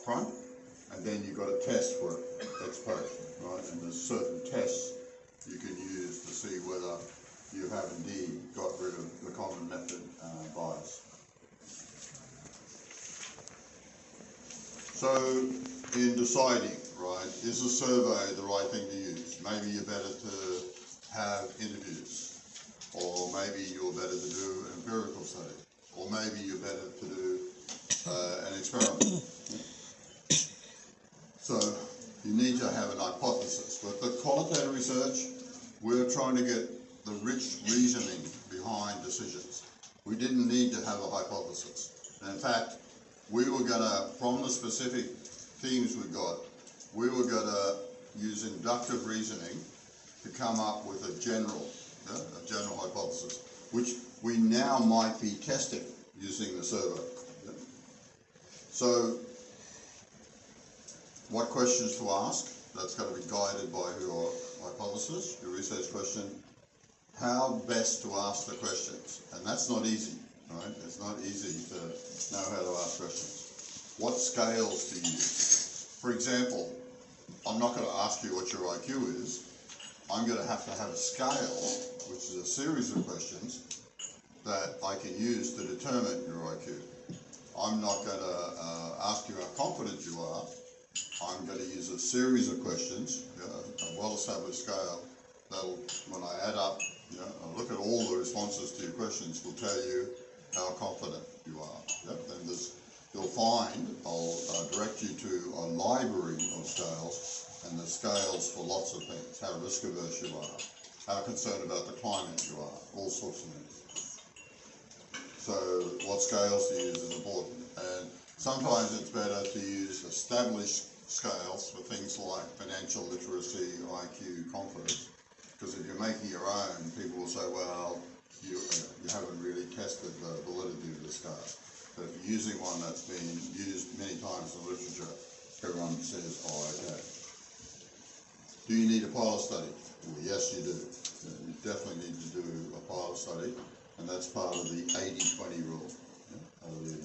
up front, and then you've got a test for it, ex post, right? And there's certain tests you can use to see whether you have indeed got rid of the common method bias. So, in deciding, right, is a survey the right thing to use? Maybe you're better to have interviews, or maybe you're better to do an empirical study, or maybe you're better to do an experiment. So you need to have an hypothesis. With the qualitative research, we're trying to get the rich reasoning behind decisions. We didn't need to have a hypothesis. And in fact, we were going to, from the specific themes we got, we were going to use inductive reasoning to come up with a general hypothesis, which we now might be testing using the survey. So, what questions to ask? That's going to be guided by your hypothesis, your research question. How best to ask the questions? And that's not easy, right? It's not easy to know how to ask questions. What scales to use? For example, I'm not going to ask you what your IQ is. I'm going to have a scale, which is a series of questions that I can use to determine your IQ. I'm not going to ask you how confident you are. I'm going to use a series of questions, a well-established scale that'll, when I add up, I'll look at all the responses to your questions, will tell you how confident you are. Then you'll find, I'll direct you to a library of scales, and the scales for lots of things, how risk averse you are, how concerned about the climate you are, all sorts of things. So what scales to use is important. And sometimes it's better to use established scales for things like financial literacy, IQ, confidence. Because if you're making your own, people will say, well, you haven't really tested the validity of the scale. But if you're using one that's been used many times in the literature, everyone says, oh, okay. Do you need a pilot study? Well, yes, you do. You definitely need to do a pilot study, and that's part of the 80-20 rule. Of the